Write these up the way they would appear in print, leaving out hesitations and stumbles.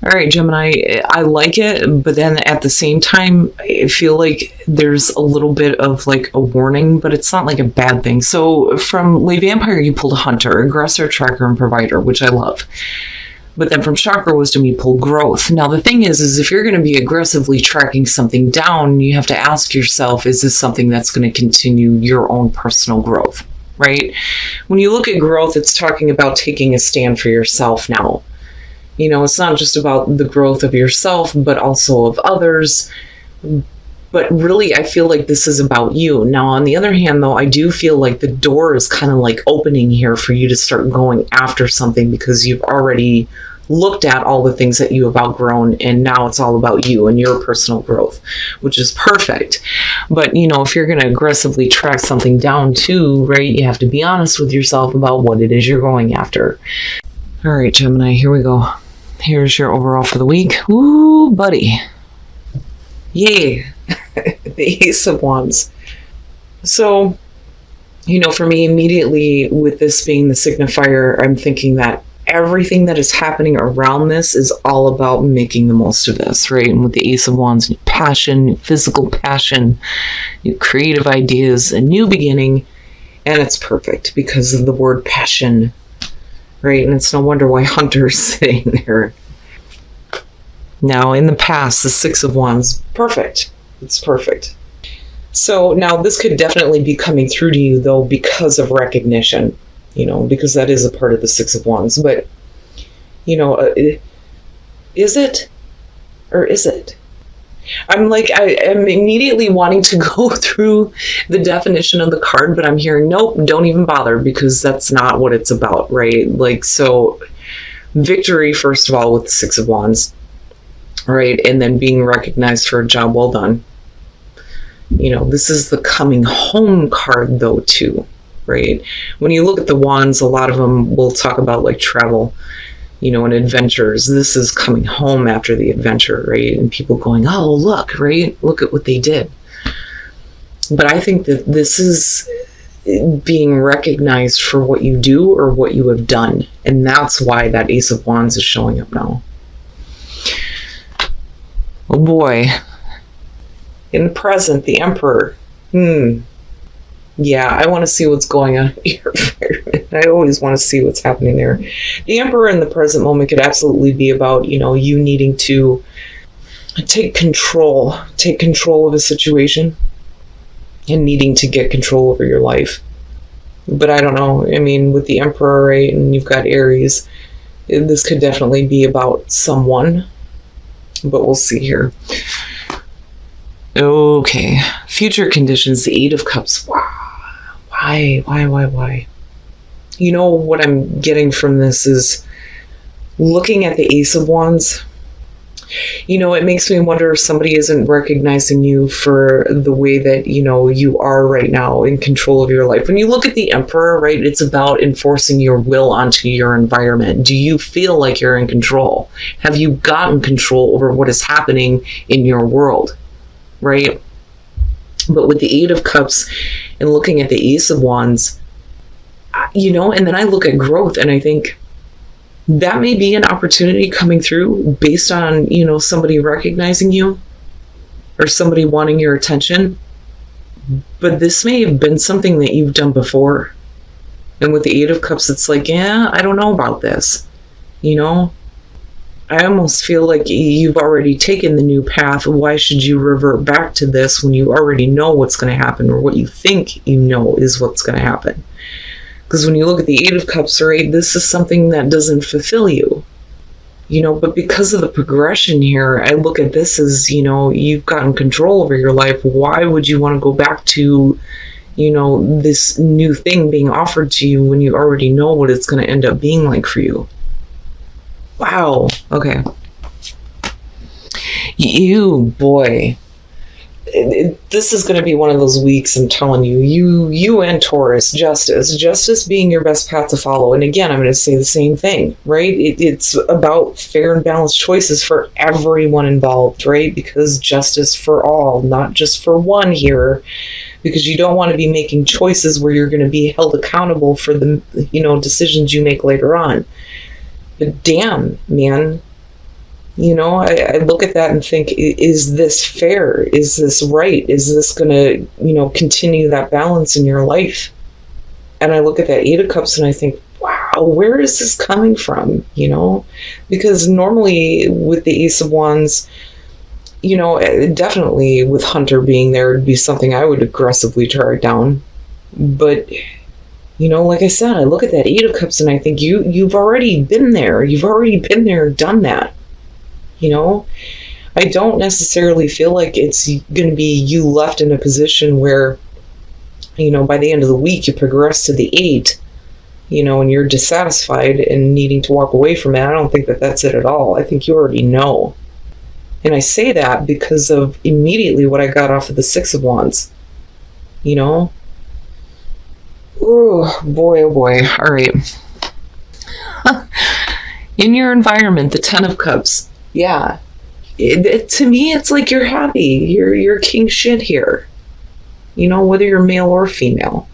All right, Gemini, I like it, but then at the same time, I feel like there's a little bit of like a warning, but it's not like a bad thing. So from Lay Vampire, you pulled Hunter, Aggressor, Tracker, and Provider, which I love. But then from Chakra Wisdom, you pull Growth. Now, the thing is if you're going to be aggressively tracking something down, you have to ask yourself, is this something that's going to continue your own personal growth, right? When you look at growth, it's talking about taking a stand for yourself now. You know, it's not just about the growth of yourself, but also of others. But really, I feel like this is about you. Now, on the other hand, though, I do feel like the door is kind of like opening here for you to start going after something because you've already looked at all the things that you have outgrown, and now it's all about you and your personal growth, which is perfect. But, you know, if you're going to aggressively track something down too, right, you have to be honest with yourself about what it is you're going after. All right, Gemini, here we go. Here's your overall for the week. Ooh, buddy. Yay. The Ace of Wands. So, you know, for me, immediately with this being the signifier, I'm thinking that everything that is happening around this is all about making the most of this, right? And with the Ace of Wands, new passion, new physical passion, new creative ideas, a new beginning. And it's perfect because of the word passion. Right, and it's no wonder why Hunter's sitting there. Now, in the past, the Six of Wands, perfect. It's perfect. So now this could definitely be coming through to you, though, because of recognition, you know, because that is a part of the Six of Wands. But, you know, is it? Or is it? I'm immediately wanting to go through the definition of the card, but I'm hearing, nope, don't even bother, because that's not what it's about, right? Like, so victory, first of all, with the Six of Wands, right? And then being recognized for a job well done. You know, this is the coming home card, though, too, right? When you look at the wands, a lot of them will talk about like travel, you know, and adventures. This is coming home after the adventure, right? And people going, oh, look, right? Look at what they did. But I think that this is being recognized for what you do or what you have done. And that's why that Ace of Wands is showing up now. Oh boy. In the present, the Emperor. Yeah, I want to see what's going on here. I always want to see what's happening there. The Emperor in the present moment could absolutely be about, you know, you needing to take control of a situation and needing to get control over your life. But I don't know. I mean, with the Emperor, right, and you've got Aries, this could definitely be about someone. But we'll see here. Okay. Future conditions, the Eight of Cups. Wow. Why? You know, what I'm getting from this is looking at the Ace of Wands. You know, it makes me wonder if somebody isn't recognizing you for the way that, you know, you are right now in control of your life. When you look at the Emperor, right, it's about enforcing your will onto your environment. Do you feel like you're in control? Have you gotten control over what is happening in your world, right? But with the Eight of Cups and looking at the Ace of Wands, you know, and then I look at growth and I think that may be an opportunity coming through based on, you know, somebody recognizing you or somebody wanting your attention. But this may have been something that you've done before. And with the Eight of Cups, it's like, yeah, I don't know about this. You know, I almost feel like you've already taken the new path. Why should you revert back to this when you already know what's going to happen, or what you think you know is what's going to happen? Because when you look at the Eight of Cups, right, this is something that doesn't fulfill you, you know, but because of the progression here, I look at this as, you know, you've gotten control over your life. Why would you want to go back to, you know, this new thing being offered to you when you already know what it's going to end up being like for you? Wow. Okay. You, boy. This is going to be one of those weeks, I'm telling you. You and Taurus, justice being your best path to follow. And again, I'm going to say the same thing, right? It's about fair and balanced choices for everyone involved, right? Because justice for all, not just for one here, because you don't want to be making choices where you're going to be held accountable for the, you know, decisions you make later on. But damn, man, I look at that and think, is this fair? Is this right? Is this going to, continue that balance in your life? And I look at that Eight of Cups and I think, wow, where is this coming from? Because normally with the Ace of Wands, definitely with Hunter being there, it'd be something I would aggressively track down. But, like I said, I look at that Eight of Cups and I think you've already been there. You've already been there, done that. I don't necessarily feel like it's going to be you left in a position where, by the end of the week, you progress to the 8, and you're dissatisfied and needing to walk away from it. I don't think that that's it at all. I think you already know. And I say that because of immediately what I got off of the Six of Wands. Oh, boy, oh, boy. All right. In your environment, the Ten of Cups. Yeah. To me, it's like you're happy. You're king shit here. Whether you're male or female.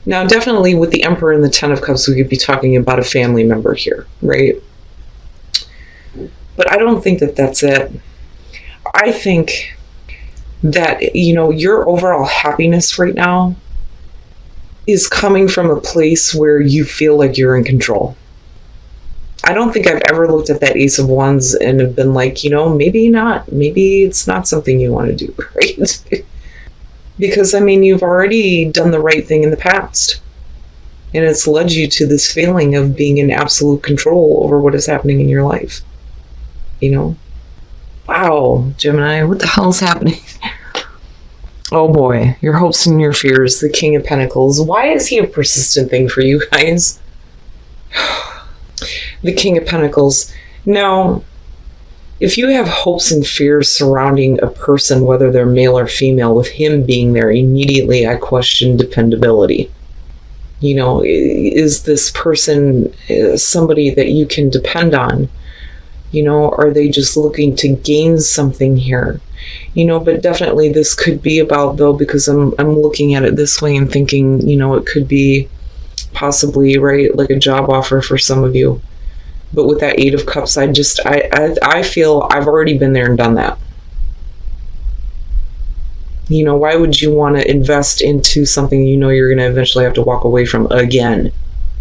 Now, definitely with the Emperor and the Ten of Cups, we could be talking about a family member here, right? But I don't think that that's it. I think that, your overall happiness right now is coming from a place where you feel like you're in control. I don't think I've ever looked at that Ace of Wands and have been like, maybe not. Maybe it's not something you want to do, right? Because, you've already done the right thing in the past. And it's led you to this feeling of being in absolute control over what is happening in your life. Wow, Gemini, what the hell is happening? Oh boy, your hopes and your fears, the King of Pentacles. Why is he a persistent thing for you guys? The King of Pentacles. Now, if you have hopes and fears surrounding a person, whether they're male or female, with him being there, immediately I question dependability. Is this person somebody that you can depend on? Are they just looking to gain something here? But definitely this could be about, though, because I'm looking at it this way and thinking, it could be possibly, right, like a job offer for some of you. But with that Eight of Cups, I feel I've already been there and done that. Why would you want to invest into something you're going to eventually have to walk away from again?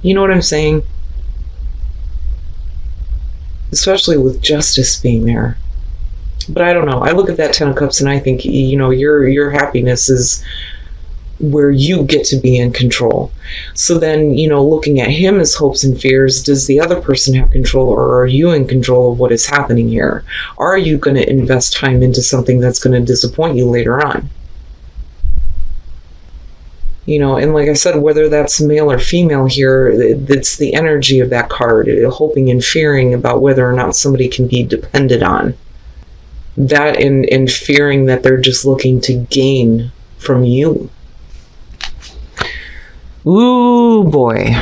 You know what I'm saying? Especially with Justice being there. But I don't know. I look at that Ten of Cups and I think, your happiness is where you get to be in control. So then, looking at him as hopes and fears, does the other person have control, or are you in control of what is happening here? Are you going to invest time into something that's going to disappoint you later on? And like I said, whether that's male or female here, it's the energy of that card, hoping and fearing about whether or not somebody can be depended on. That and fearing that they're just looking to gain from you. Ooh, boy.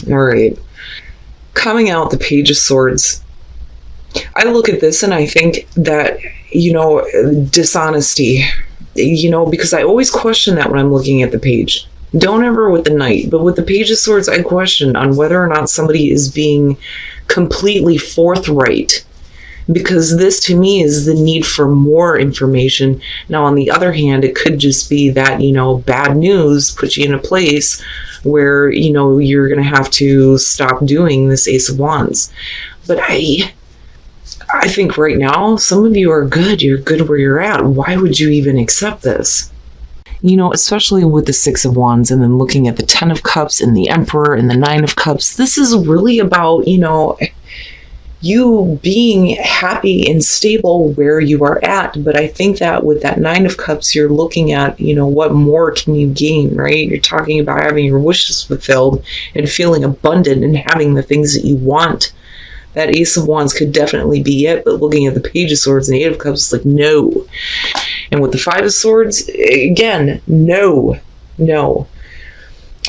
All right. Coming out the Page of Swords. I look at this and I think that, dishonesty, because I always question that when I'm looking at the page. Don't ever with the Knight, but with the Page of Swords, I question on whether or not somebody is being completely forthright. Because this, to me, is the need for more information. Now, on the other hand, it could just be that, bad news puts you in a place where, you're going to have to stop doing this Ace of Wands. But I think right now, some of you are good. You're good where you're at. Why would you even accept this? Especially with the Six of Wands and then looking at the Ten of Cups and the Emperor and the Nine of Cups. This is really about, you being happy and stable where you are at. But I think that with that Nine of Cups, you're looking at, what more can you gain, right? You're talking about having your wishes fulfilled and feeling abundant and having the things that you want. That Ace of Wands could definitely be it, but looking at the Page of Swords and the Eight of Cups, it's like, no. And with the Five of Swords, again, no.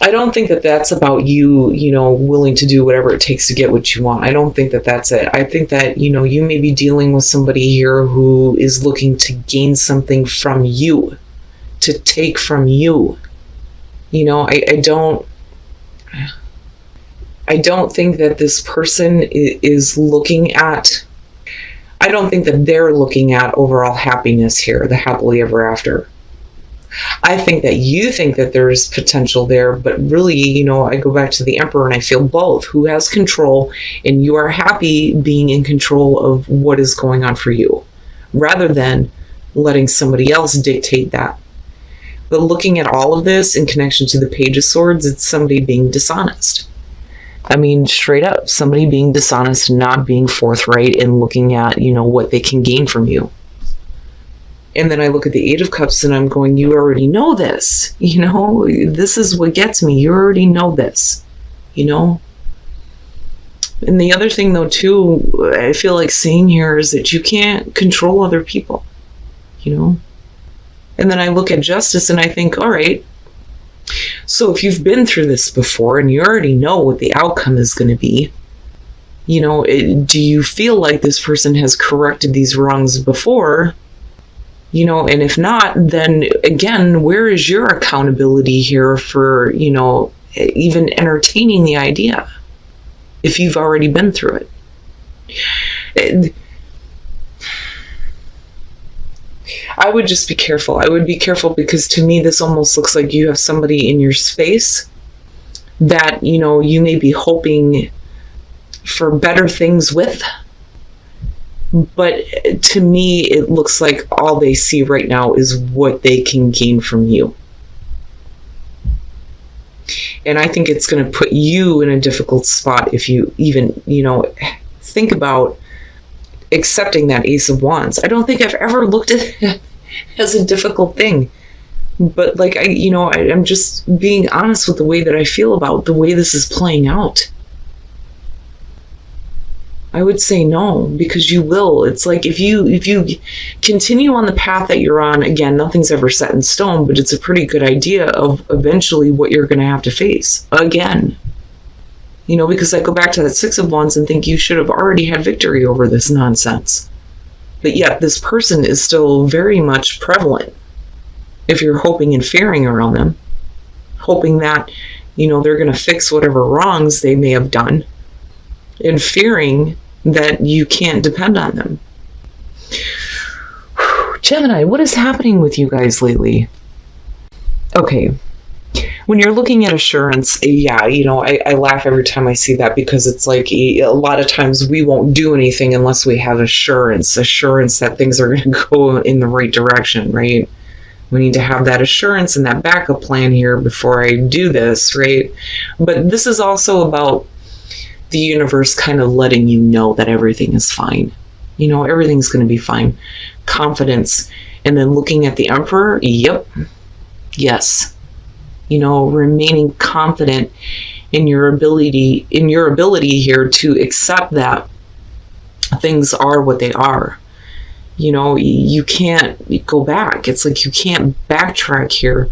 I don't think that that's about you, willing to do whatever it takes to get what you want. I don't think that that's it. I think that, you may be dealing with somebody here who is looking to gain something from you, to take from you. I don't think that this person is looking at, I don't think that they're looking at overall happiness here, the happily ever after. I think that you think that there's potential there, but really, I go back to the Emperor and I feel both. Who has control, and you are happy being in control of what is going on for you, rather than letting somebody else dictate that. But looking at all of this in connection to the Page of Swords, it's somebody being dishonest. I mean, straight up, somebody being dishonest, not being forthright, and looking at, what they can gain from you. And then I look at the Eight of Cups and I'm going, you already know this. This is what gets me. You already know this. And the other thing, though, too, I feel like saying here is that you can't control other people. And then I look at Justice and I think, all right, so if you've been through this before and you already know what the outcome is going to be, do you feel like this person has corrected these wrongs before? And if not, then again, where is your accountability here for, even entertaining the idea if you've already been through it? I would just be careful. I would be careful because to me, this almost looks like you have somebody in your space that, you may be hoping for better things with. But to me, it looks like all they see right now is what they can gain from you. And I think it's going to put you in a difficult spot if you even, think about accepting that Ace of Wands. I don't think I've ever looked at it as a difficult thing. But I'm just being honest with the way that I feel about the way this is playing out. I would say no, because you will. It's like if you continue on the path that you're on, again, nothing's ever set in stone, but it's a pretty good idea of eventually what you're going to have to face again. Because I go back to that Six of Wands and think you should have already had victory over this nonsense. But yet this person is still very much prevalent if you're hoping and fearing around them, hoping that, they're going to fix whatever wrongs they may have done, and fearing that you can't depend on them. Gemini, what is happening with you guys lately? Okay. When you're looking at assurance, yeah, I laugh every time I see that because it's like a lot of times we won't do anything unless we have assurance that things are going to go in the right direction, right? We need to have that assurance and that backup plan here before I do this, right? But this is also about the universe kind of letting you know that everything is fine. Everything's going to be fine. Confidence. And then looking at the Emperor, yep, yes. Remaining confident in your ability here to accept that things are what they are. You can't go back. It's like you can't backtrack here,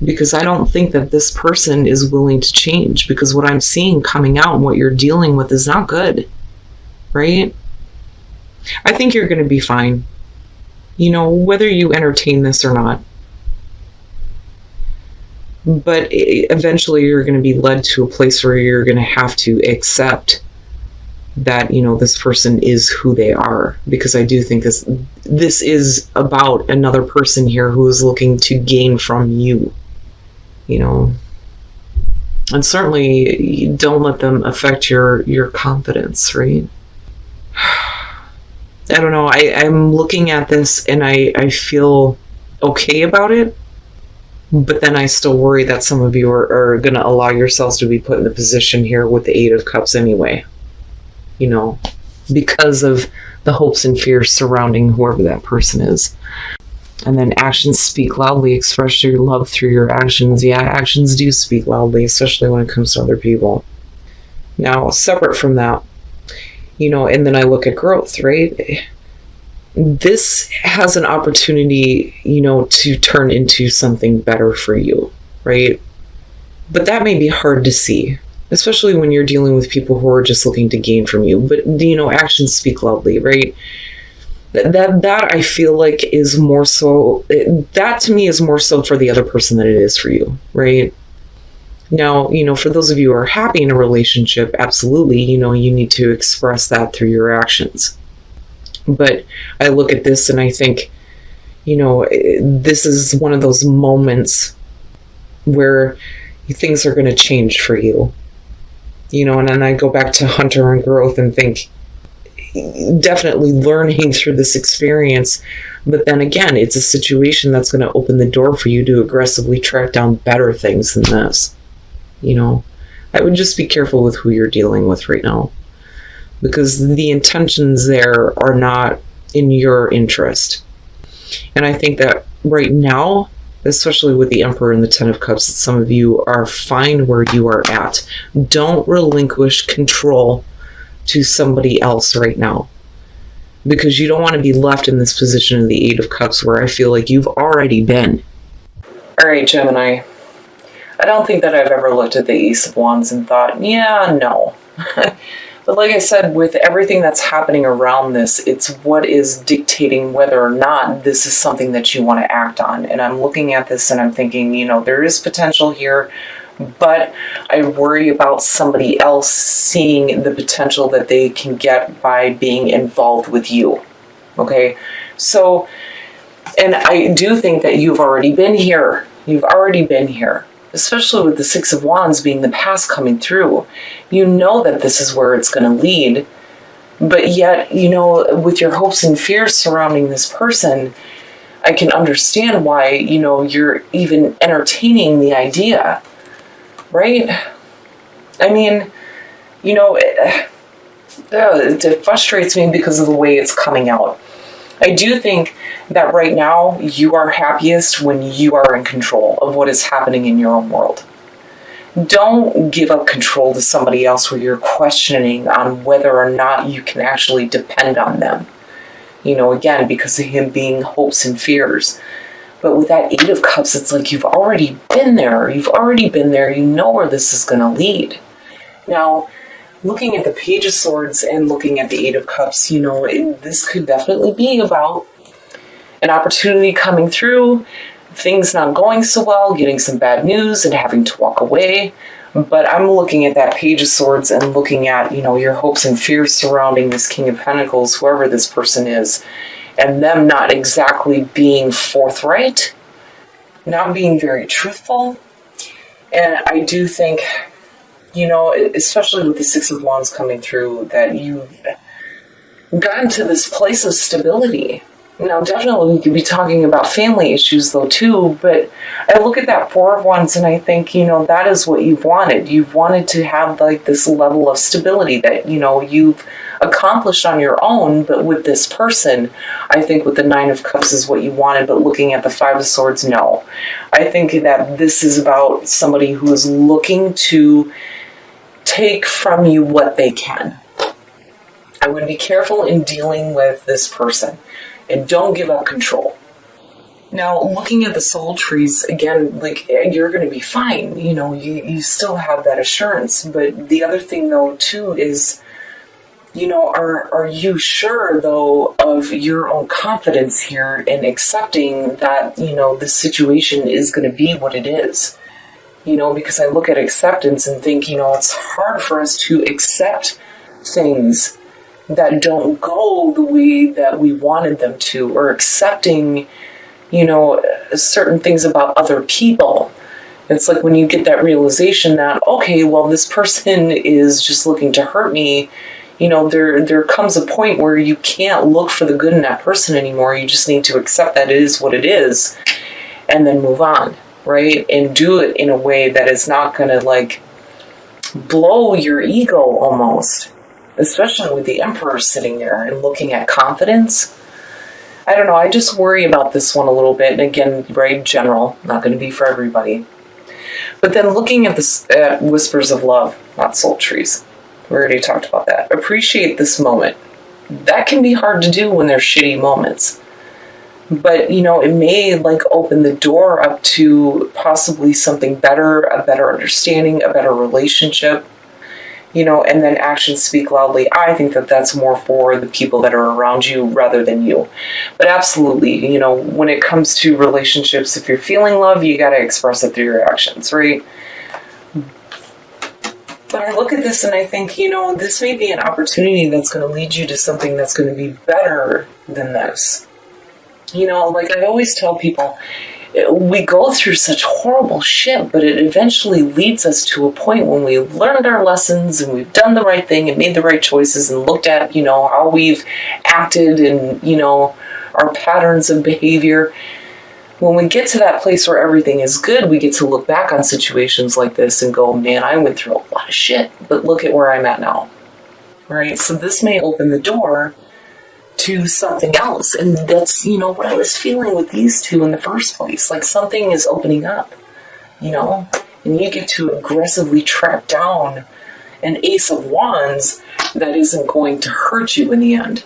because I don't think that this person is willing to change, because what I'm seeing coming out and what you're dealing with is not good, right? I think you're going to be fine, whether you entertain this or not. But eventually you're going to be led to a place where you're going to have to accept that, this person is who they are, because I do think this is about another person here who is looking to gain from you. And certainly don't let them affect your confidence, right? I don't know. I'm looking at this and I feel okay about it, but then I still worry that some of you are going to allow yourselves to be put in the position here with the Eight of Cups anyway, because of the hopes and fears surrounding whoever that person is. And then actions speak loudly. Express your love through your actions. Yeah, actions do speak loudly, especially when it comes to other people. Now, separate from that, and then I look at growth, right? This has an opportunity, to turn into something better for you, right? But that may be hard to see, especially when you're dealing with people who are just looking to gain from you. But, actions speak loudly, right? That I feel like is more so, that to me is more so for the other person than it is for you, right? Now, for those of you who are happy in a relationship, absolutely, you need to express that through your actions. But I look at this and I think, this is one of those moments where things are going to change for you. And then I go back to Hunter and growth and think, definitely learning through this experience. But then again, it's a situation that's going to open the door for you to aggressively track down better things than this. I would just be careful with who you're dealing with right now, because the intentions there are not in your interest. And I think that right now, especially with the Emperor and the Ten of Cups, that some of you are fine where you are at. Don't relinquish control to somebody else right now, because you don't want to be left in this position of the Eight of Cups where I feel like you've already been. All right, Gemini. I don't think that I've ever looked at the Ace of Wands and thought, yeah, no. But like I said, with everything that's happening around this, it's what is dictating whether or not this is something that you want to act on. And I'm looking at this and I'm thinking, there is potential here, but I worry about somebody else seeing the potential that they can get by being involved with you. Okay? So, and I do think that you've already been here. You've already been here. Especially with the Six of Wands being the past coming through. You know that this is where it's going to lead. But yet, with your hopes and fears surrounding this person, I can understand why, you're even entertaining the idea. Right? I mean, it frustrates me because of the way it's coming out. I do think that right now you are happiest when you are in control of what is happening in your own world. Don't give up control to somebody else where you're questioning on whether or not you can actually depend on them. Again, because of him being hopes and fears. But with that Eight of Cups, it's like you've already been there. You've already been there. You know where this is going to lead. Now, looking at the Page of Swords and looking at the Eight of Cups, this could definitely be about an opportunity coming through, things not going so well, getting some bad news and having to walk away. But I'm looking at that Page of Swords and looking at, your hopes and fears surrounding this King of Pentacles, whoever this person is, and them not exactly being forthright, not being very truthful. And I do think, especially with the Six of Wands coming through, that you've gotten to this place of stability. Now, definitely we could be talking about family issues, though, too, but I look at that Four of Wands and I think, that is what you've wanted. You've wanted to have, this level of stability that, you've accomplished on your own, but with this person, I think with the Nine of Cups is what you wanted, but looking at the Five of Swords, no. I think that this is about somebody who is looking to take from you what they can. I would be careful in dealing with this person and don't give up control. Now, looking at the soul trees, again, you're going to be fine. You still have that assurance. But the other thing, though, too, is, are you sure, though, of your own confidence here in accepting that, this situation is going to be what it is? Because I look at acceptance and think, it's hard for us to accept things that don't go the way that we wanted them to, or accepting, certain things about other people. It's like when you get that realization that, okay, well, this person is just looking to hurt me, there comes a point where you can't look for the good in that person anymore. You just need to accept that it is what it is and then move on, right? And do it in a way that is not going to, blow your ego almost. Especially with the Emperor sitting there and looking at confidence. I don't know, I just worry about this one a little bit. And again, very general, not going to be for everybody. But then looking at this Whispers of Love, not soul trees. We already talked about that. Appreciate this moment. That can be hard to do when there's shitty moments. But, it may open the door up to possibly something better, a better understanding, a better relationship. And then actions speak loudly. I think that that's more for the people that are around you rather than you. But absolutely, when it comes to relationships, if you're feeling love, you got to express it through your actions, right? But I look at this and I think, this may be an opportunity that's going to lead you to something that's going to be better than this. Like I always tell people, we go through such horrible shit, but it eventually leads us to a point when we've learned our lessons and we've done the right thing and made the right choices and looked at, how we've acted and, our patterns of behavior. When we get to that place where everything is good, we get to look back on situations like this and go, man, I went through a lot of shit, but look at where I'm at now. Right? So this may open the door to something else. And that's, what I was feeling with these two in the first place. Like something is opening up, and you get to aggressively track down an Ace of Wands that isn't going to hurt you in the end.